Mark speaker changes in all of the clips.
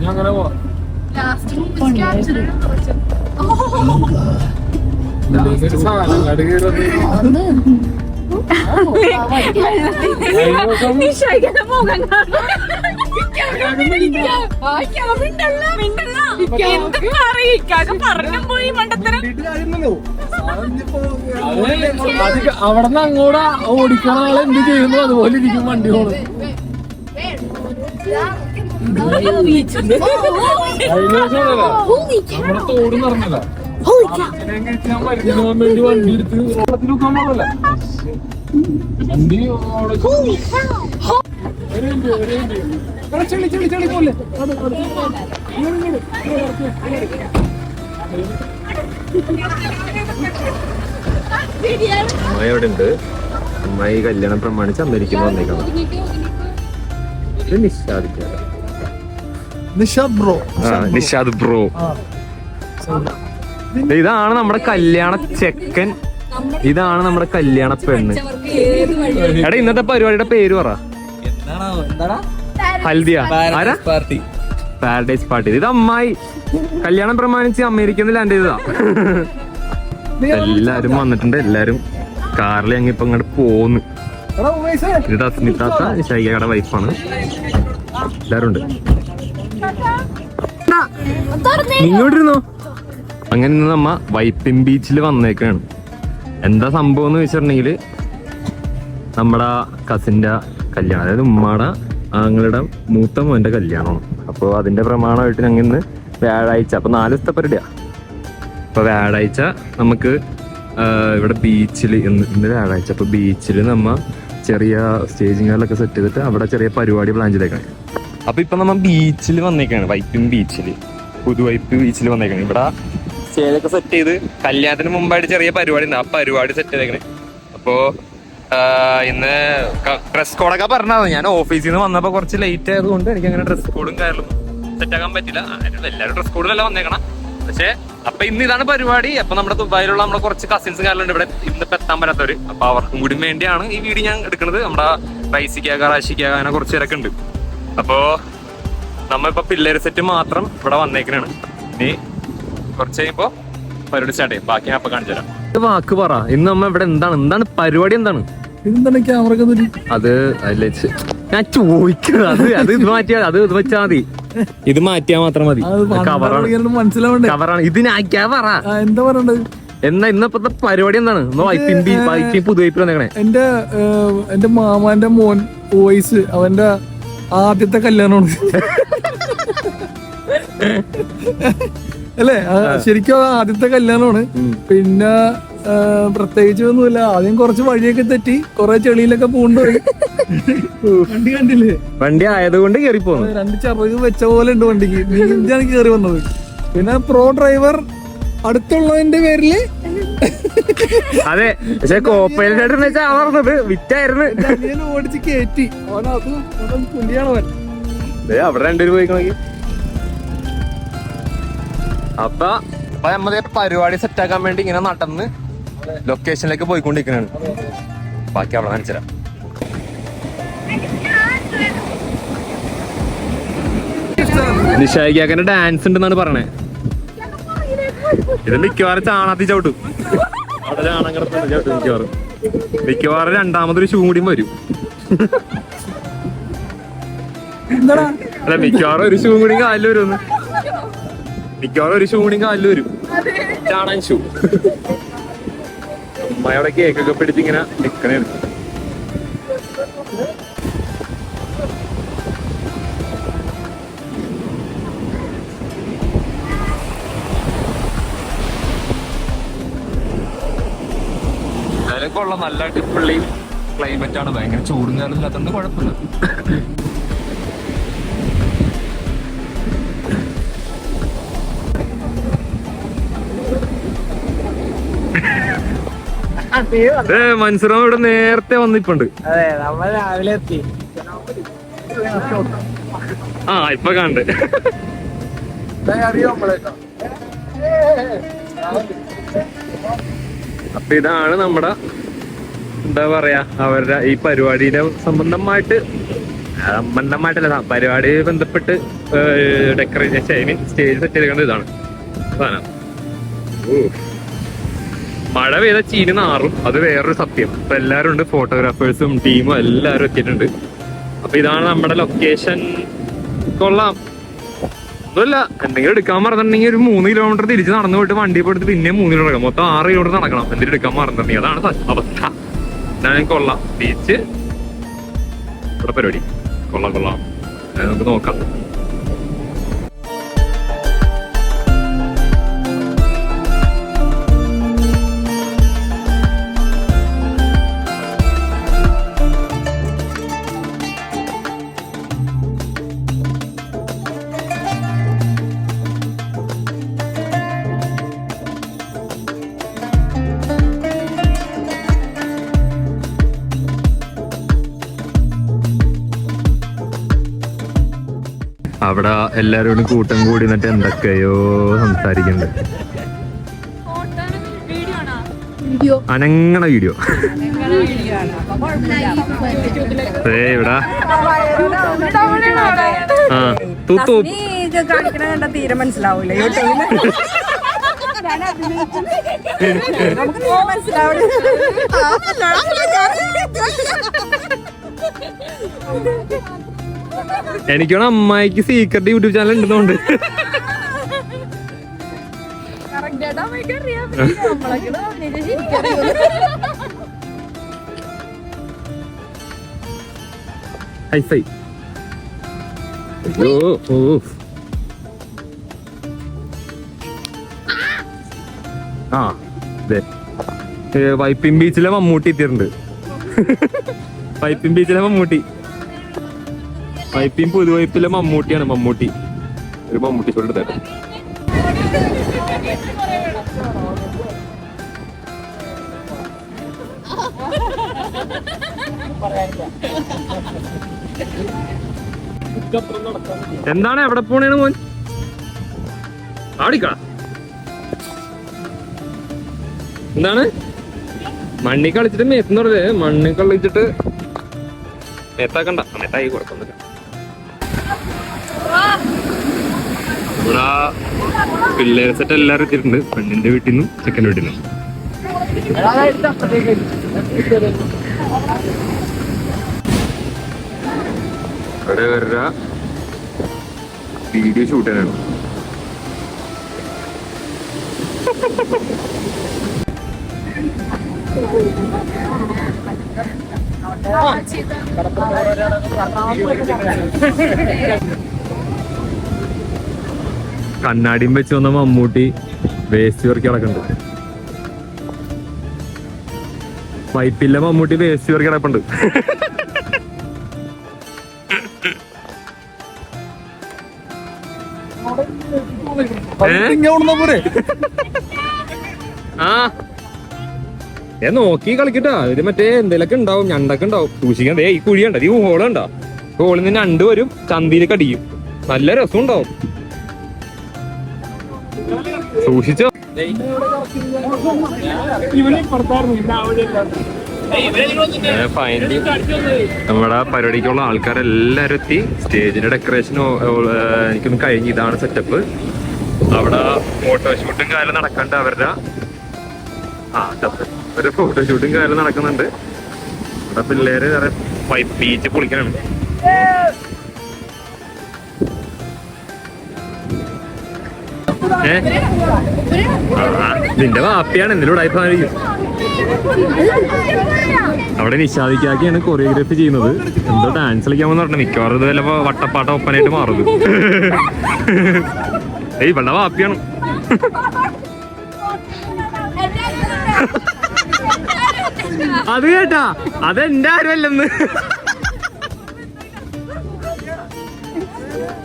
Speaker 1: അങ്ങനെ പോവാ. അവിടെന്ന് അങ്ങോട്ട് ഓടിക്കണ ആളെ എന്ത് ചെയ്യുന്നു അതുപോലെ ഇരിക്കും വണ്ടി പോണത്. നമ്മുടെ തോട് നിറഞ്ഞല്ല വേണ്ടി വണ്ടി എടുത്ത് വെള്ളത്തിൽ വെക്കാൻ പാടില്ല. വണ്ടി ചെളി ചെളി ചെളി പോലെ
Speaker 2: അമ്മായി അവിടെ ഉണ്ട്. അമ്മായി കല്യാണം പ്രമാണിച്ച് അമേരിക്കയിൽ വന്നേക്കണം. നിഷാദ് ബ്രോ. ഇതാണ് നമ്മുടെ കല്യാണ ചെക്കൻ, ഇതാണ് നമ്മുടെ കല്യാണ പെണ്ണ്. എടാ ഇന്നത്തെ പരിപാടിയുടെ പേര് പറ. ഹൽദിയ ആരാ? Paradise party. ഇത് അമ്മായി കല്യാണം പ്രമാണിച്ച് അമേരിക്കയിൽ ലാൻഡ് ചെയ്തതാ. എല്ലാരും വന്നിട്ടുണ്ട്. എല്ലാരും കാറിൽ ഞങ്ങൾ ഇപ്പൊ ഇങ്ങോട്ട് പോന്ന്. ഇത് അസ്മിതാത്ത ശൈകയുടെ വൈഫാണ്. എല്ലാരും ഉണ്ട്. ഇങ്ങോട്ടിരുന്നോ. അങ്ങനെ ഇന്ന് നമ്മ വൈപ്പിൻ ബീച്ചിൽ വന്നേക്കാണ്. എന്താ സംഭവം എന്ന് വെച്ചിട്ടുണ്ടെങ്കിൽ നമ്മുടെ കസിന്റെ കല്യാണം, അതായത് ഉമ്മാടെ ആങ്ങളുടെ മൂത്ത മോന്റെ കല്യാണമാണ്. അപ്പോൾ അതിന്റെ പ്രമാണമായിട്ട് ഞങ്ങൾ ഇന്ന് വ്യാഴാഴ്ച, അപ്പൊ 4 ദിവസത്തെ പരിപാടിയാ. അപ്പൊ വ്യാഴാഴ്ച നമുക്ക് ഇവിടെ ബീച്ചിൽ, ഇന്ന് വ്യാഴാഴ്ച, അപ്പൊ ബീച്ചിൽ നമ്മ ചെറിയ സ്റ്റേജിങ്ങുകളൊക്കെ സെറ്റ് ചെയ്തിട്ട് അവിടെ ചെറിയ പരിപാടി പ്ലാൻ ചെയ്തേക്കാണ്. അപ്പൊ ഇപ്പൊ നമ്മ ബീച്ചിൽ വന്നേക്കാണ്, വൈപ്പിൻ ബീച്ചിൽ, പുതുവൈപ്പ് ബീച്ചിൽ വന്നേക്കാണ്. ഇവിടെ സ്റ്റേജൊക്കെ സെറ്റ് ചെയ്ത് കല്യാണത്തിന് മുമ്പായിട്ട് ചെറിയ പരിപാടി ഉണ്ട്, ആ പരിപാടി സെറ്റ് ചെയ്തേക്കണേ. അപ്പോ ഇന്ന് ഡ്രസ് കോഡൊക്കെ പറഞ്ഞത്, ഞാൻ ഓഫീസിൽ നിന്ന് വന്നപ്പോ കുറച്ച് ലേറ്റ് ആയതുകൊണ്ട് എനിക്ക് അങ്ങനെ ഡ്രസ് കോഡും കാര്യങ്ങളും സെറ്റ് ആക്കാൻ പറ്റില്ല. എല്ലാവരും ഡ്രസ് കോഡിലല്ല വന്നേക്കണം. പക്ഷെ അപ്പൊ ഇന്ന് ഇതാണ് പരിപാടി. അപ്പൊ നമ്മുടെ ദുബായിലുള്ള നമ്മുടെ കുറച്ച് കസിൻസ് കാര്യങ്ങളുണ്ട് ഇവിടെ ഇന്നിപ്പോ എത്താൻ പറ്റാത്തവര്. അപ്പൊ അവർക്കും കൂടി വേണ്ടിയാണ് ഈ വീഡിയോ ഞാൻ എടുക്കുന്നത്. നമ്മുടെ റൈസിക്ക റാഷിക്ക അങ്ങനെ കുറച്ച് പേരൊക്കെ ഉണ്ട്. അപ്പോ നമ്മളിപ്പോ പിള്ളേർ സെറ്റ് മാത്രം ഇവിടെ വന്നേക്കാണ്. ഇനി കുറച്ച് കഴിയുമ്പോ പരിപാടി സ്റ്റാർട്ട് ചെയ്യും. ബാക്കി ഞാൻ അപ്പൊ കാണിച്ചു തരാം. വാക്ക് പറ, ഇന്ന് നമ്മ ഇവിടെ എന്താണ് പരിപാടി? എന്താണ്
Speaker 1: ക്യാമറ?
Speaker 2: അത് ഞാൻ ചോദിക്കുന്നത് അത് ഇത് മാറ്റിയാ, അത് ഇത് വെച്ചാ മതി. ഇത് മാറ്റിയാ മാത്രം മതി. കവറാണ് ഇതിനാക്കിയാ പറ.
Speaker 1: എന്താ പറയണ്ടത്?
Speaker 2: ഇന്നപ്പത്തെ പരിപാടി എന്താണ്? പുതുവൈപ്പിൽ വന്നേക്കണേ.
Speaker 1: എന്റെ മാമാന്റെ മോൻ വോയിസ്, അവന്റെ ആദ്യത്തെ കല്യാണമാണ് അല്ലേ? ശരിക്കും ആദ്യത്തെ കല്യാണമാണ്. പിന്നെ പ്രത്യേകിച്ച് ഒന്നുമില്ല. ആദ്യം കുറച്ച് വഴിയൊക്കെ തെറ്റി, കുറെ ചെളിയിലൊക്കെ പൂണ്ടുപോയി. വണ്ടി കണ്ടില്ലേ?
Speaker 2: വണ്ടി ആയതുകൊണ്ട് കേറി പോകുന്നു.
Speaker 1: 2 ചിറക് വെച്ച പോലെ ഉണ്ട് വണ്ടിക്ക്. നീന്തിയാണ് കേറി വന്നത്. പിന്നെ പ്രോ ഡ്രൈവർ അടുത്തുള്ളതിന്റെ പേരില്
Speaker 2: അതെ. പക്ഷെ കോപ്പയിലിട്ടത് വിറ്റായിരുന്നു.
Speaker 1: ഓടിച്ച് കയറ്റി. അത് പുലിയാണ് അവൻ.
Speaker 2: അവിടെ 2 പേര് പോയിക്കണോക്കി. അപ്പൊ നമ്മ പരിപാടി സെറ്റ് ആക്കാൻ വേണ്ടി ഇങ്ങനെ നടന്ന് ലൊക്കേഷനിലേക്ക് പോയിക്കൊണ്ടിരിക്കുകയാണ്. ബാക്കി അവിടെ കാണിച്ചുതരാം. നിഷായിക്കാക്കന്റെ ഡാൻസ് ഉണ്ടെന്നാണ് പറഞ്ഞേ. ഇത് മിക്കവാറും ചാണാത്തി ചവിട്ടും. അവിടെ ചാണം കിടത്തുണ്ട് ചവിട്ടും. മിക്കവാറും 2ാമതൊരു ഷൂ കൂടിയും വരും. അല്ല, മിക്കവാറും ഒരു ഷൂ കൂടി കാലിൽ വരുമെന്ന്. ചാണാൻ ഷൂ. അമ്മയുടെ കേക്കൊക്കെ പിടിച്ച് ഇങ്ങനെ നിക്കണേ. എന്തായാലും കൊള്ളാം. നല്ല അടിപൊളി ക്ലൈമറ്റ് ആണ്. ഭയങ്കര ചൂടും കാലം ഇല്ലാത്തതുകൊണ്ട് കുഴപ്പമില്ല. മൻസൂറാം ഇവിടെ നേരത്തെ വന്നിപ്പുണ്ട്.
Speaker 1: രാവിലെ എത്തി.
Speaker 2: ഇപ്പൊ കണ്ട്. അപ്പൊ ഇതാണ് നമ്മുടെ എന്താ പറയാ, അവരുടെ ഈ പരിപാടിയുടെ സംബന്ധമായിട്ട് അമ്മണ്ടമായിട്ടല്ല പരിപാടി ബന്ധപ്പെട്ട് ഡെക്കറേഷൻ സ്റ്റേജ് സെറ്റ് ചെയ്തേണ്ട ഇതാണ് സാധനം. മഴ പെയ്ത ചീനി നാറും, അത് വേറൊരു സത്യം. അപ്പൊ എല്ലാരും ഉണ്ട്, ഫോട്ടോഗ്രാഫേഴ്സും ടീമും എല്ലാരും എത്തിയിട്ടുണ്ട്. അപ്പൊ ഇതാണ് നമ്മുടെ ലൊക്കേഷൻ. കൊള്ളാം, ഒന്നുമില്ല. എന്തെങ്കിലും എടുക്കാൻ മറന്നിട്ടുണ്ടെങ്കിൽ ഒരു 3 കിലോമീറ്റർ തിരിച്ച് നടന്നു പോയിട്ട് വണ്ടി പോയിട്ട് പിന്നെ 3 കിലോമീറ്റർ മൊത്തം 6 കിലോമീറ്റർ നടക്കണം എന്തെങ്കിലും എടുക്കാൻ മറന്നിട്ടുണ്ടെങ്കിൽ. അതാണ് അവസ്ഥ. എന്നാലും കൊള്ളാം. ബീച്ച് ഇവിടെ പരിപാടി കൊള്ളാം. നമുക്ക് നോക്കാം. അവിടെ എല്ലാരോടും കൂട്ടം കൂടി നിന്നിട്ട് എന്തൊക്കെയോ സംസാരിക്കുന്നുണ്ട്. അനങ്ങണ വീഡിയോ ഇവിടെ
Speaker 3: തീരെ മനസ്സിലാവൂല.
Speaker 2: എനിക്കാണ് അമ്മായിക്ക് സീക്രട്ട് യൂട്യൂബ് ചാനൽ ഉണ്ടെന്നുണ്ട്. ഹൈഫൈ. ആ വൈപ്പിൻ ബീച്ചിലെ മമ്മൂട്ടി എത്തിയിട്ടുണ്ട്. വൈപ്പിൻ ബീച്ചിലെ മമ്മൂട്ടി, വൈപ്പിൻ പുതുവൈപ്പിലെ മമ്മൂട്ടിയാണ്. മമ്മൂട്ടി ഒരു മമ്മൂട്ടി ഷോട്ട് തരാം. എന്താണ് എവിടെ പോണേണ് മോൻ? ആടിക്ക എന്താണ് മണ്ണി കളിച്ചിട്ട് മേത്തെന്ന് പറഞ്ഞത്? മണ്ണി കളിച്ചിട്ട് മേത്താക്കണ്ട, മേത്തായി കുഴപ്പമൊന്നുമില്ല. ഇവിടെ പിള്ളേർ സെറ്റ് എല്ലാവരും എത്തിയിട്ടുണ്ട്. പെണ്ണിന്റെ വീട്ടിൽ നിന്നും ചെക്കൻ്റെ വീട്ടിൽ നിന്നും. അവരുടെ വീഡിയോ ഷൂട്ട് ചെയ്യാനാണ്. കണ്ണാടിയും വെച്ച് വന്ന മമ്മൂട്ടി വേസ്റ്റ് പെറുക്കി കിടക്കുന്നുണ്ട്. വൈപ്പില്ല മമ്മൂട്ടി വേസ്റ്റ് പെറുക്കി കിടപ്പുണ്ട്. ആ നോക്കി കളിക്കട്ടാ. ഇത് മറ്റേ എന്തേലൊക്കെ ഉണ്ടാവും, ഞണ്ടൊക്കെ ഉണ്ടാവും. സൂക്ഷിക്കാൻ. ഈ കുഴിയുണ്ട, ഈ ഹോളുണ്ടോ? ഹോളിൽ നിന്ന് ഞണ്ട് വരും, ചന്തിയിലേക്ക് അടിക്കും. നല്ല രസം ഉണ്ടാവും, സൂക്ഷിച്ചോ. നമ്മുടെ പരിപാടിക്കുള്ള ആൾക്കാരെല്ലാരും എത്തി. സ്റ്റേജിന്റെ ഡെക്കറേഷൻ എനിക്കൊന്ന് കഴിഞ്ഞ്. ഇതാണ് സെറ്റപ്പ്. അവിടെ ഫോട്ടോഷൂട്ടും കാര്യം നടക്കണ്ട്. അവരുടെ ഒരു ഫോട്ടോഷൂട്ടും കാര്യം നടക്കുന്നുണ്ട്. ഇവിടെ പിള്ളേര് ബീച്ച് പൊളിക്കാനാണ്. നിന്റെ വാപ്പിയാണ് എന്തിനും ഉടായിപ്പായിരിക്കും. അവിടെ നിഷാദിക്കാക്കിയാണ് കൊറിയോഗ്രാഫി ചെയ്യുന്നത്. എന്തോ ഡാൻസ് കളിക്കാമെന്ന് പറഞ്ഞു. മിക്കവാറും ഇത് വല്ല വട്ടപ്പാട്ട ഒപ്പനായിട്ട് മാറുന്നു. ഏയ് ഇവിടെ വാപ്പിയാണ്. അത് കേട്ടാ, അതെന്റെ ആരുമല്ലെന്ന്.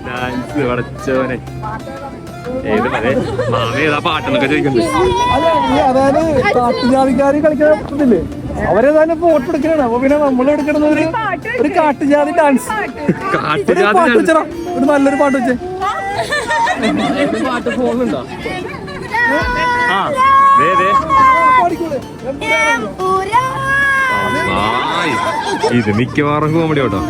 Speaker 2: ഡാൻസ് വടച്ചോനെ. ഏത് മാമി ഏതാ പാട്ടെന്നൊക്കെ ചോദിക്കുന്നുണ്ട്.
Speaker 1: അതായത് കാട്ടുജാതിക്കാര് കളിക്കാൻ പറ്റത്തില്ലേ? അവരേതായാലും ഫോട്ടോ എടുക്കണ. അപ്പൊ പിന്നെ നമ്മൾ എടുക്കണത് ഒരു കാട്ടുജാതി ഡാൻസ്. പാട്ട് വെച്ചടാ, ഒരു നല്ലൊരു പാട്ട് വെച്ചേ. പാട്ട് ഫോണുണ്ടോ?
Speaker 2: ഇത് മിക്കവാറും കോമഡി കേട്ടോ.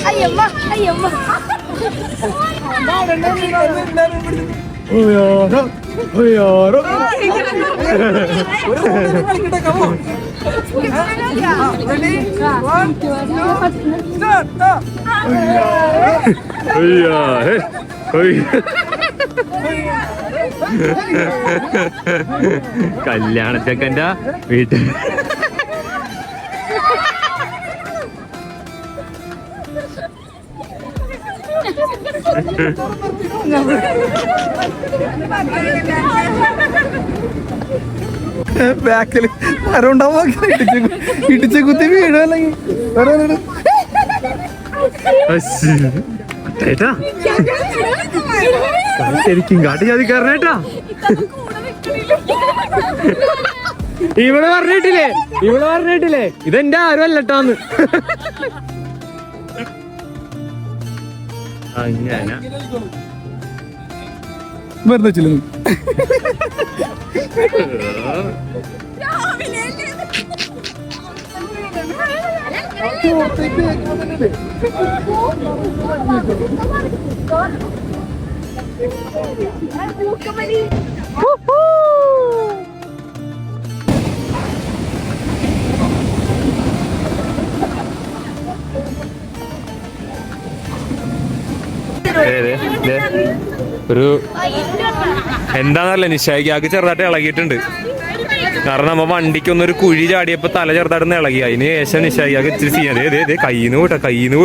Speaker 4: അയ്യമ്മ അയ്യമ്മ
Speaker 2: കല്യാണച്ചക്കൻ്റെ വീട്ടിൽ
Speaker 1: ബാക്കില് മരം ഉണ്ടാവും ഇടിച്ച് കുത്തി വീഴുമല്ലെങ്കിൽ
Speaker 2: ശരിക്കും കാട്ടുജാതിക്കാരനേട്ടാ. ഇവിടെ പറഞ്ഞിട്ടില്ലേ ഇതെന്റെ ആരും അല്ലട്ടാന്ന്. അങ്ങനെ
Speaker 1: വെറുതെ വെച്ചില്ല
Speaker 2: ഒരു എന്താന്നറിയില്ല, നിശായിക്ക് ചെറുതായിട്ട് ഇളകിയിട്ടുണ്ട്. കാരണം നമ്മ വണ്ടിക്കൊന്നൊരു കുഴി ചാടിയപ്പോ തല ചെറുതായിട്ട് ഇളകി. അതിന് ശേഷം നിശായിക്ക് ഇച്ചിരി ചെയ്യാൻ കയ്യിന്ന് വീട്ടാ കയ്യിന്ന്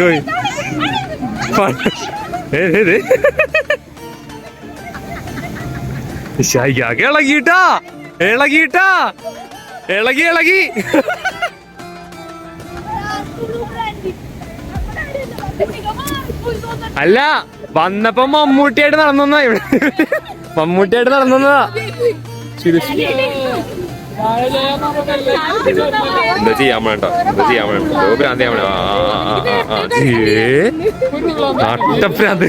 Speaker 2: പോയി. നിശായിക്ക് ഇളകി അല്ല, വന്നപ്പോ മമ്മൂട്ടിയായിട്ട് നടന്നതാ. ഇവിടെ മമ്മൂട്ടിയായിട്ട് നടന്നതാ. എന്താ ചെയ്യാൻ വേണ്ട ഭ്രാന്തി നാട്ടഭ്രാന്ത്.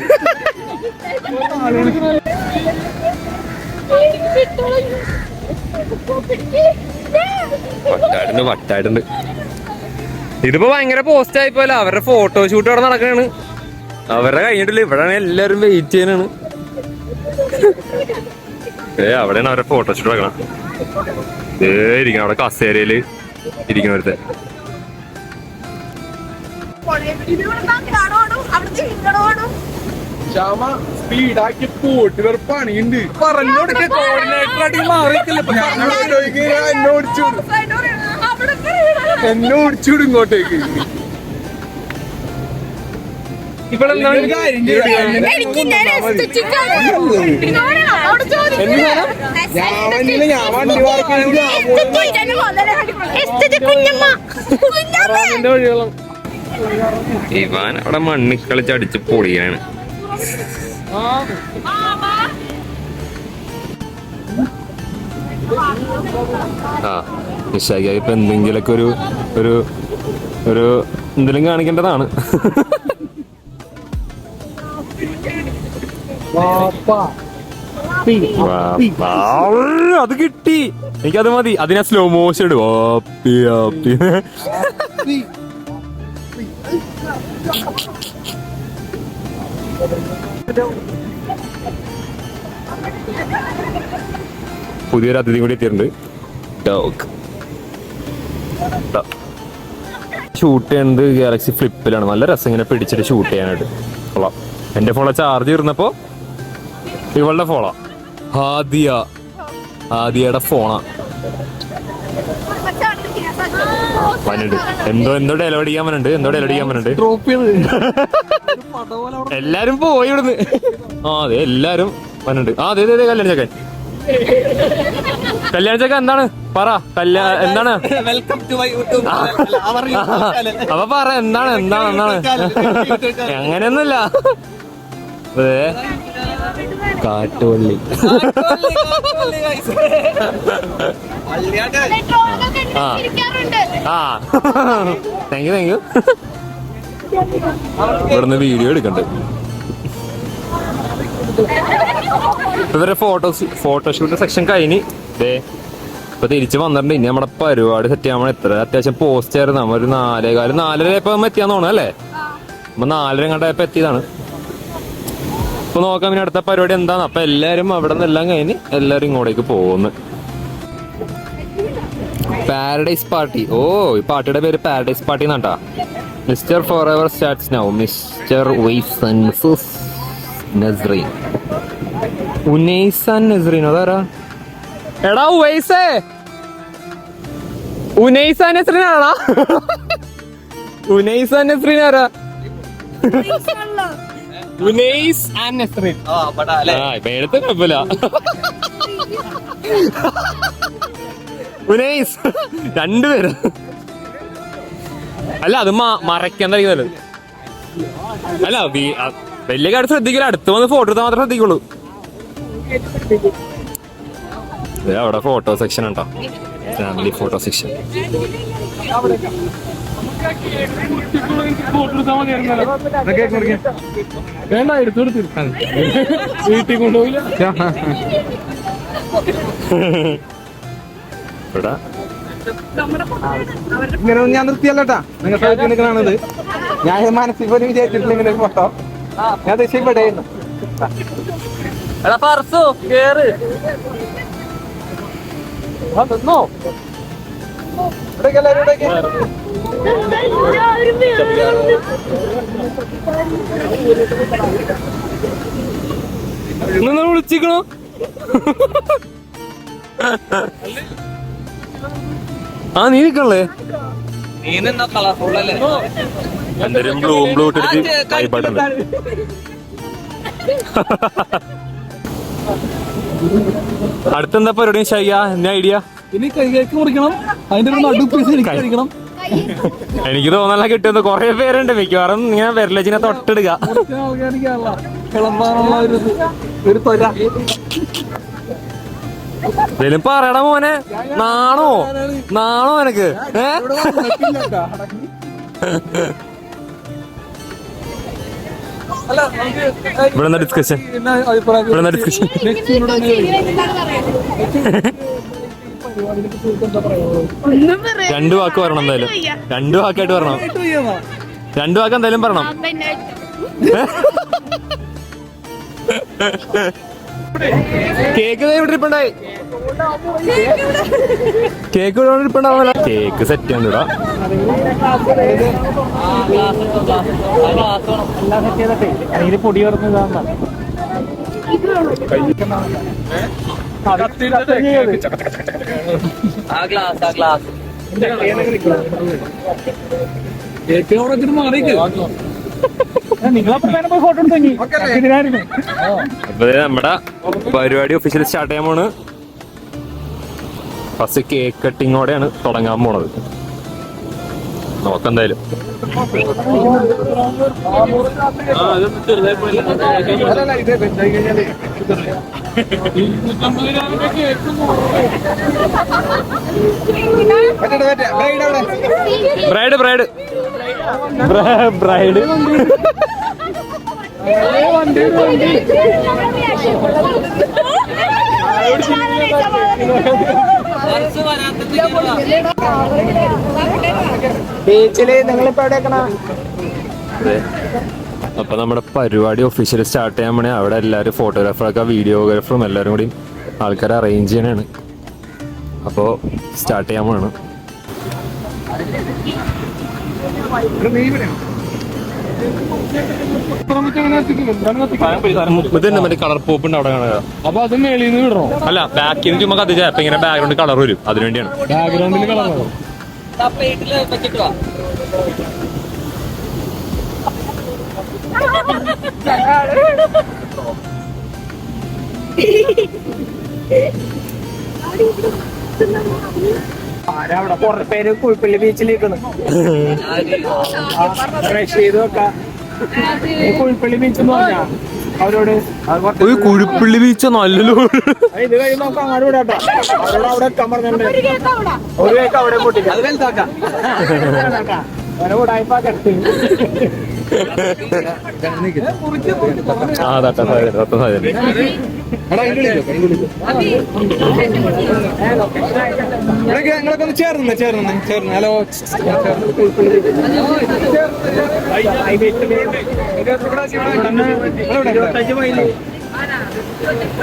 Speaker 2: വട്ടായിട്ടുണ്ട്. ഇതിപ്പോ ഭയങ്കര പോസ്റ്റ് ആയിപ്പോല. അവരുടെ ഫോട്ടോഷൂട്ട് അവിടെ നടക്കണാണ്. അവരുടെ കഴിഞ്ഞിട്ടില്ല. ഇവിടെയാണ് എല്ലാരും വെയിറ്റ് ചെയ്യാനാണ്. അവിടെയാണ് അവരുടെ ഫോട്ടോഷൂട്ട് നടക്കണം. ഇരിക്കണം അവിടെ കസേരയില് ഇരിക്കണവരുത്തെ.
Speaker 1: സ്പീഡാക്കി പോട്ട് വേറെ പണിയുണ്ട്. പറഞ്ഞോടൊക്കെ എന്നെ ഓടിച്ചൂടും ഇങ്ങോട്ടേക്ക്.
Speaker 2: ഇവാൻ അവിടെ മണ്ണിൽ കളിച്ചടിച്ച് പൊളിയാണ്. നിശാഖ ഇപ്പൊ എന്തെങ്കിലൊക്കെ ഒരു എന്തെങ്കിലും കാണിക്കേണ്ടതാണ്. അത് കിട്ടി, എനിക്കത് മതി. അതിനാ സ്ലോ മോഷൻ ഇടും. പുതിയൊരു അതിഥി കൂടി എത്തിയിട്ടുണ്ട്. ഷൂട്ട് ചെയ്യുന്നത് ഗാലക്സി ഫ്ലിപ്പിലാണ്. നല്ല രസം ഇങ്ങനെ പിടിച്ചിട്ട് ഷൂട്ട് ചെയ്യാനായിട്ട്. കൊള്ളാം. എന്റെ ഫോണിലെ ചാർജ് തീർന്നപ്പോ ഇവളുടെ ഫോണാ, ആദിയയുടെ ഫോണാ വന്നിട്ട്. എന്തോ ഡയലോഗ് അടിക്കാൻ വന്നിട്ടുണ്ട്. എല്ലാരും പോയി ഇവിടുന്ന്. അതെ എല്ലാരും വന്നിട്ടുണ്ട്. അതെ കല്യാണ ചക്കൻ എന്താണ് പറ? എന്താണ് അപ്പൊ പറ, എന്താണ് അങ്ങനെയൊന്നുമില്ല. കാട്ടുവള്ളി താങ്ക് യു. ഇവിടുന്ന് വീഡിയോ എടുക്കണ്ട്. ഇവരെ ഫോട്ടോഷൂട്ട് സെക്ഷൻ കഴിഞ്ഞ് ദേ ഇപ്പൊ തിരിച്ച് വന്നിട്ടുണ്ട്. ഇനി നമ്മുടെ പരിപാടി സെറ്റ് ചെയ്യാൻ എത്ര അത്യാവശ്യം പോസ്റ്റ് ആയിരുന്നു. നമ്മ ഒരു 4:15 ഇപ്പൊ എത്തിയാന്ന് തോന്നുന്നു അല്ലേ. അപ്പൊ 4:30 കണ്ടപ്പോ എത്തിയതാണ്. ഇപ്പൊ നോക്കാം പിന്നെ അടുത്ത പരിപാടി എന്താണ്. അപ്പൊ എല്ലാരും അവിടെ നിന്ന് എല്ലാം കഴിഞ്ഞ് എല്ലാരും ഇങ്ങോട്ടേക്ക് പോകുന്നു. Paradise party. ഓ ഈ പാർട്ടിയുടെ പേര് പാരഡൈസ് പാർട്ടി എന്നാട്ടാ. Mister forever starts now. Mister Nasreen. ഉനൈസാൻ നസ്രീൻ അതാരാ? എടാ ഉവൈസേ, ഉനൈസാൻ നസ്രീൻ ആടാ. ഉനൈസാൻ നസ്രീൻ ആരാ? ഉനൈസ് ആൻഡ് നസ്രീൻ. ഇപ്പൊ എടുത്ത് കുഴപ്പമില്ല. ഉനൈസ് രണ്ടുപേരും. അല്ല അത് മറയ്ക്കാൻ നല്ലത്. അല്ല വലിയ കാര്യം ശ്രദ്ധിക്കില്ല. അടുത്ത് വന്ന് ഫോട്ടോ എടുത്താൽ മാത്രമേ ശ്രദ്ധിക്കുള്ളൂ. അവിടെ ഫോട്ടോ സെക്ഷൻ ഉണ്ടോ? Family photo section.
Speaker 1: വേണ്ട എടുത്തു വീട്ടിൽ കൊണ്ടുപോയില്ല. ഇങ്ങനെ ഞാൻ നിർത്തിയല്ലോട്ടാ. നിങ്ങൾ നിൽക്കണത് ഞാൻ മനസ്സിൽ പോലും വിചാരിച്ചിട്ടില്ല ഇങ്ങനെ ഒരു ഫോട്ടോ. ഞാൻ രക്ഷപ്പെടേ നിന്നോ
Speaker 2: നിന്ന് വിളിച്ചിക്കണോ? ആ നീ നിക്കണല്ലേ? എന്തായാലും ബ്ലൂ ഇട്ടിട്ട് കൈപ്പാട്ടുണ്ട്. അടുത്തെന്താ പരിപാടി ഷയ്യ? എന്താ ഐഡിയ?
Speaker 1: ഇനി കൈകൾക്ക് മുറിക്കണം. അതിന്റെ ഒരു നടു പീസ് എനിക്ക് കഴിക്കണം.
Speaker 2: എനിക്ക് തോന്നല കിട്ടുന്നത് കൊറേ പേരുണ്ട്. മിക്കവാറും ഇങ്ങനെ വിരലജിനെ തൊട്ടെടുക്ക.
Speaker 1: ഒരു തൊര
Speaker 2: എന്തേലും പറയടാ മോനെ. നാണോ എനക്ക്? ഇവിടെ ഡിസ്കഷൻ. രണ്ടു വാക്ക് പറയണം എന്തായാലും. 2 വാക്കായിട്ട് പറയണം. 2 വാക്ക് എന്തായാലും പറയണം. കേക്ക് ഇരിപ്പുണ്ടായി. കേക്ക് ഇരിപ്പുണ്ടാവില്ല. കേക്ക് സെറ്റ് ചെയ്യാൻ ഇടാ.
Speaker 1: പൊടി
Speaker 2: നമ്മുടെ പരിപാടി ഒഫീഷ്യലി സ്റ്റാർട്ട് ചെയ്യാൻ പോണ്. ഫസ്റ്റ് കേക്ക് കട്ടിങ്ങോടെയാണ് തുടങ്ങാൻ പോണത്. നോക്കെന്തായാലും. ബ്രൈഡ് അപ്പൊ നമ്മുടെ പരിപാടി ഒഫീഷ്യലി സ്റ്റാർട്ട് ചെയ്യാൻ വേണേ അവിടെ എല്ലാവരും ഫോട്ടോഗ്രാഫറൊക്കെ വീഡിയോഗ്രാഫറും എല്ലാവരും കൂടി ആൾക്കാരെ അറേഞ്ച് ചെയ്യാനാണ്. അപ്പോ സ്റ്റാർട്ട് ചെയ്യാൻ വേണം. ഇതന്നെ മറ്റേ കളർ പോപ്പ് ഉണ്ട് അവിടെ കാണുക.
Speaker 1: അപ്പൊ അത് മേളിൽ നിന്ന് വിടണോ?
Speaker 2: അല്ല ബാക്കിൽ നിന്ന് ചുമ്മാ കത്തിച്ച അപ്പൊ ഇങ്ങനെ ബാക്ക്ഗ്രൗണ്ട് കളർ വരും. അതിനുവേണ്ടിയാണ്.
Speaker 1: ബാക്ക്ഗ്രൗണ്ടിൽ കളർ വരും. ആരവിടെ കുറെ പേര് കുഴിപ്പള്ളി ബീച്ചിലേക്കാണ്. ചെയ്ത് വെക്കാം. കുഴിപ്പള്ളി ബീച്ച് എന്ന് പറഞ്ഞാ അവരോട്
Speaker 2: കുഴിപ്പള്ളി ബീച്ച് നല്ലല്ലോ.
Speaker 1: ഇത് കഴിയുമ്പോ നമുക്ക് അങ്ങോട്ട് വിടാട്ടോ. അവരോട് അവിടെ എത്താൻ പറഞ്ഞിട്ടുണ്ട്. ഒരു കേക്ക് അവിടെ പൊട്ടിക്കാം. അത് വലുതാക്കാം. ഉടായ്പാക്കട്ടെ.
Speaker 2: ആ തട്ട സാധ്യത.
Speaker 1: നിങ്ങളൊക്കെ ഒന്ന് ചേർന്ന് ഹലോ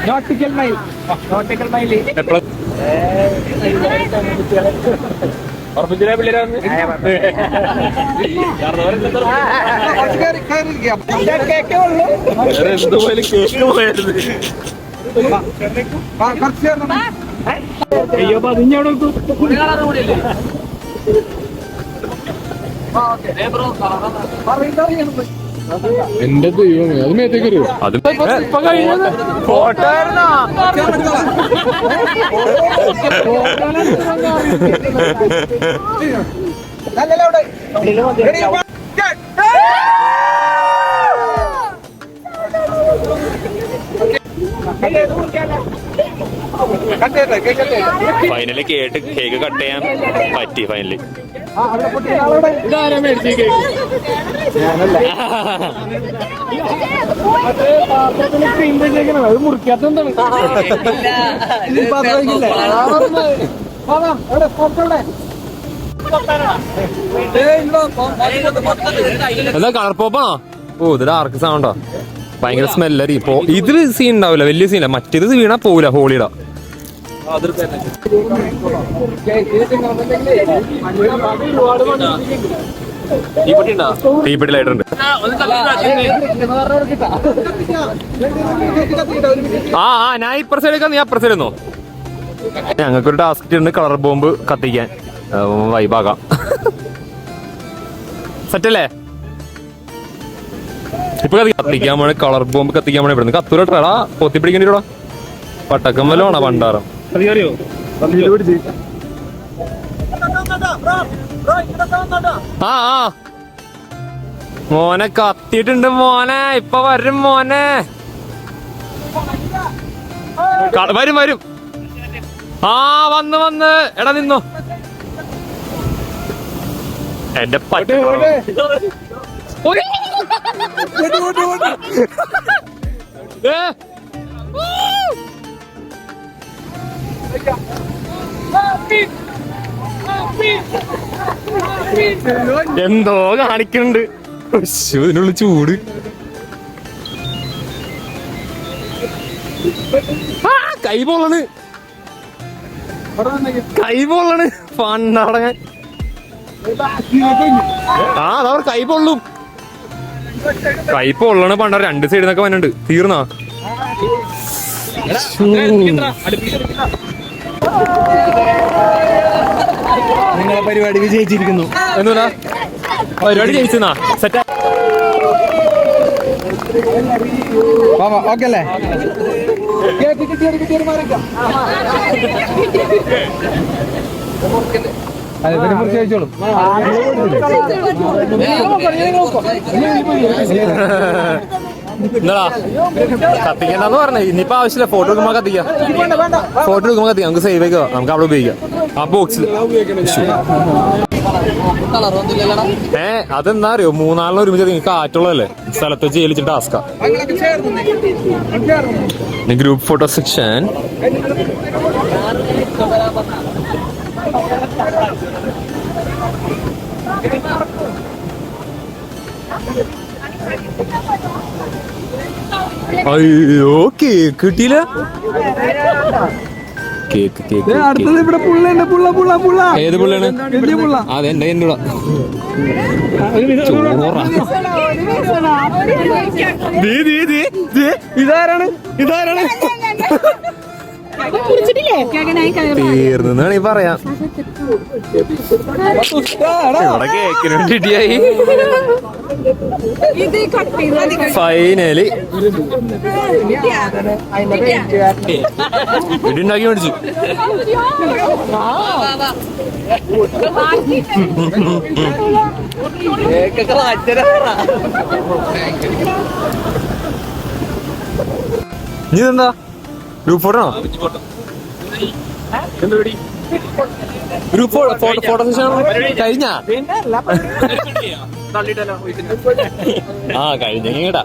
Speaker 1: നോട്ടിക്കൽ മൈൽ അയ്യോ പതിഞ്ഞോട് എന്റെ ദൈവമേ അത് മേത്തേക്ക് വരുമോ?
Speaker 2: അത്
Speaker 1: ഫോട്ടോ
Speaker 2: ഫൈനലി കേക്ക് കട്ട് ചെയ്യാൻ പറ്റി. ഫൈനലി
Speaker 1: അത് മുറിക്കാത്തെന്താണ്
Speaker 2: എന്താ കളർ പോപ്പാണോ? ഓ ഇത് ഡാർക്ക് സൗണ്ടോ? ഭയങ്കര സ്മെല്ലറി. ഇപ്പൊ ഇതില് സീൻ ഉണ്ടാവില്ല, വലിയ സീനില്ല. മറ്റേത് വീണാ പോവില്ല ഹോളിയുടെ. തീപ്പെട്ടി ലൈറ്റുണ്ട്. ആ ഞാൻ ഇപ്പുറ സൈഡ് എടുക്കാം, നീ അപ്പുറ സൈഡ് എന്നോ. ഞങ്ങൾക്കൊരു ടാസ്ക് ഉണ്ട്, കളർ ബോംബ് കത്തിക്കാൻ. വൈബാകാം. സെറ്റല്ലേ? ഇപ്പൊ കത്തിക്കാൻ പോണേ, കളർ ബോംബ് കത്തിക്കാൻ പോണേ. ഇവിടുന്ന് കത്തൂരട്ടാ പൊത്തി പിടിക്കണ്ടിടാ. പട്ടക്കം വല്ലോണ പണ്ടാറം. ആ മോനെ കത്തിയിട്ടുണ്ട് മോനെ. ഇപ്പൊ വരും മോനെ. വരും. ആ വന്ന് എടാ നിന്നോ. എന്റെ പറ്റ എന്തോ കാണിക്കുന്നുണ്ട്. ഇതിനുള്ള ചൂട്. കൈ പൊള്ളണ് പണ്ടടങ്ങാൻ. ആ അതവർ കൈ പൊള്ളും. കൈ പൊള്ളണ് പണ്ട. രണ്ട് സൈഡിൽ നിന്നൊക്കെ വന്നിട്ടുണ്ട്. തീർന്നാ
Speaker 1: നിങ്ങളെ പരിപാടി വിജയിച്ചിരിക്കുന്നു.
Speaker 2: എന്താ പരിപാടി ജയിച്ചെന്നാ? സെറ്റാ.
Speaker 1: ഓക്കെ അല്ലേ? ചോദിച്ചോളും.
Speaker 2: എന്താ കത്തിക്കണ്ടെന്ന് പറഞ്ഞേ. ഇനിയിപ്പോ ആവശ്യമില്ല. ഫോട്ടോ എടുക്കുമ്പോ കത്തിക്കാം. നമുക്ക് സേവ് ചെയ്യോ, നമുക്ക് അവിടെ ഉപയോഗിക്കാം. ആ ബോക്സിൽ. അതെന്താ അറിയോ, മൂന്നാളിനെ ഒരുമിച്ച് നിങ്ങൾക്ക് കാറ്റുള്ളതല്ലേ, സ്ഥലത്ത് വെച്ച് ഏലിച്ചിട്ട് ടാസ്കാ. Group photo section. അയ്യോ കേക്ക് കിട്ടിയില്ല. കേക്ക്
Speaker 1: അടുത്തത് ഇവിടെ പുള്ളേന്റെ പുള്ള.
Speaker 2: ഏത് പുള്ളാണ്? അതെ എന്റെ ഇതാരാണ് തീർന്നാണ് ഈ പറയാം. ഇവിടെ കേക്കിന് വേണ്ടിയായി. ഫൈനലി ഇടുണ്ടാക്കി മേടിച്ചു. ഇനി ഇതെന്താ ഗ്രൂപ്പ് ഫോട്ടോ ആണോ? ഗ്രൂപ്പ് ഫോട്ടോ സെഷൻ കഴിഞ്ഞാ ആ കഴിഞ്ഞ കേട്ടാ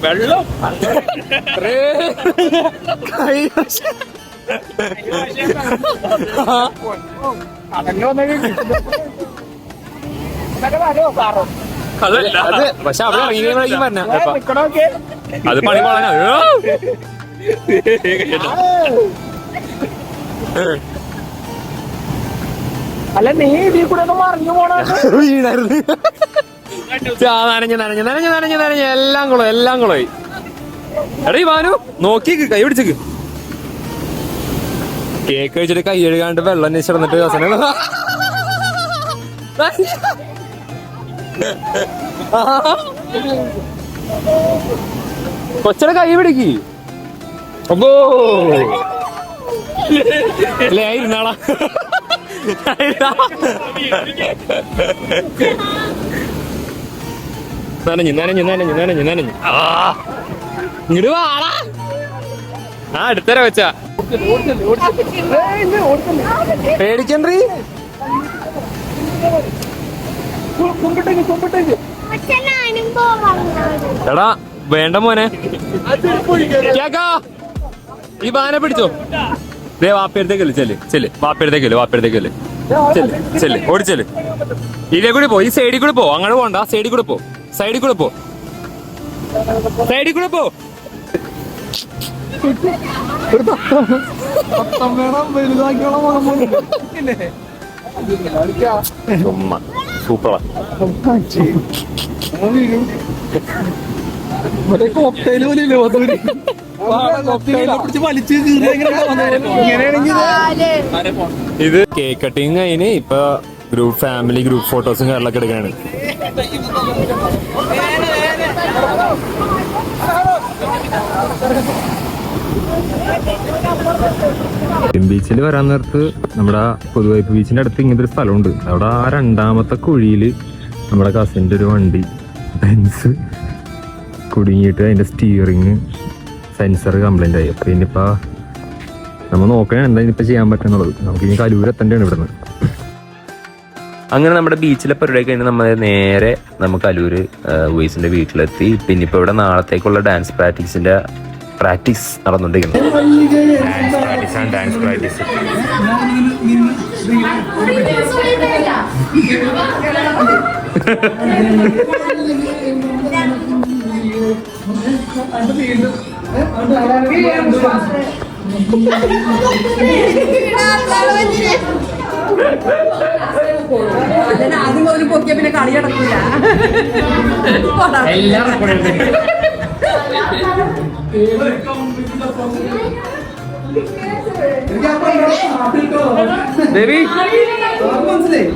Speaker 1: വെള്ളം
Speaker 2: അത് പക്ഷെ അവിടെ ഇറങ്ങി പറഞ്ഞ അത് പണി കൊള്ളാനാ
Speaker 1: അല്ല നീ ഇതിൽ കൂടെ ഒന്ന് മറിഞ്ഞു പോണ
Speaker 2: വീണായിരുന്നു നനഞ്ഞ് എല്ലാം കുളമായി എടീ വാനു നോക്കി കൈ പിടിച്ചേക്ക് കേക്ക് കഴിച്ചിട്ട് കൈ എഴുകാണ്ട് വെള്ളം അന്വേഷിച്ചിരുന്നിട്ട് ദിവസം കൊച്ചടെ കൈ പിടിക്ക് അപ്പോ അല്ലേ ഇരുന്നാളാ നനഞ്ഞു ഇങ്ങോട്ട് വാടാ ആ അടുത്തര വെച്ചാ പേടിക്കണ്ടീ എടാ വേണ്ട മോനെ കേക്കാ ഈ ബാനെ പിടിച്ചോ ദേ വാപ്പയടുത്തേക്കല്ലേ ചെല്ല് വാപ്പയടുത്തേക്കല്ലേ ചെല്ല് ഓടിച്ചെല്ല് ഇതിലേ കൂടി പോ ഈ സൈഡിൽ കൂടെ പോ അങ്ങോട്ട് പോണ്ട സൈഡിൽ കൂടെ പോ സൂപ്പറാ
Speaker 1: കോക്ടൈല് പോലെയല്ലേ പിടിച്ച് വലിച്ച്
Speaker 2: ഇത് കേക്ക് കട്ടിങ് കഴിഞ്ഞ് ഇപ്പൊ ഫാമിലി ഗ്രൂപ്പ് ഫോട്ടോസും കാര്യങ്ങളൊക്കെ എടുക്കാനാണ്. ബീച്ചിൽ വരാൻ നേരത്ത് നമ്മുടെ പുതുവൈപ്പ് ബീച്ചിന്റെ അടുത്ത് ഇങ്ങനത്തെ ഒരു സ്ഥലമുണ്ട്. അവിടെ ആ രണ്ടാമത്തെ കുഴിയിൽ നമ്മുടെ കസിൻ്റെ ഒരു വണ്ടി ബെൻസ് കുടുങ്ങിയിട്ട് അതിന്റെ സ്റ്റിയറിങ് സെൻസർ കംപ്ലൈന്റ് ആയി. അപ്പൊ ഇനിയിപ്പോ നമ്മൾ നോക്കണേ എന്താ ഇനിയിപ്പോ ചെയ്യാൻ പറ്റുന്നുള്ളത്. നമുക്ക് ഇനി കലൂർ എത്തേണ്ടതാണ് ഇവിടുന്ന്. അങ്ങനെ നമ്മുടെ ബീച്ചിലെ പരിപാടി കഴിഞ്ഞ് നമ്മൾ നേരെ നമുക്ക് കലൂര് ഉവൈസിന്റെ വീട്ടിലെത്തി. പിന്നെ ഇപ്പൊ ഇവിടെ നാളത്തേക്കുള്ള ഡാൻസ് പ്രാക്ടീസ് നടന്നുകൊണ്ടിരിക്കുന്നത്. ഡാൻസ് പ്രാക്ടീസ്
Speaker 3: ആദ്യം പോലും പൊക്കിയ പിന്നെ കളി നടക്കൂല.
Speaker 2: ദേവി
Speaker 1: മനസ്സിലായി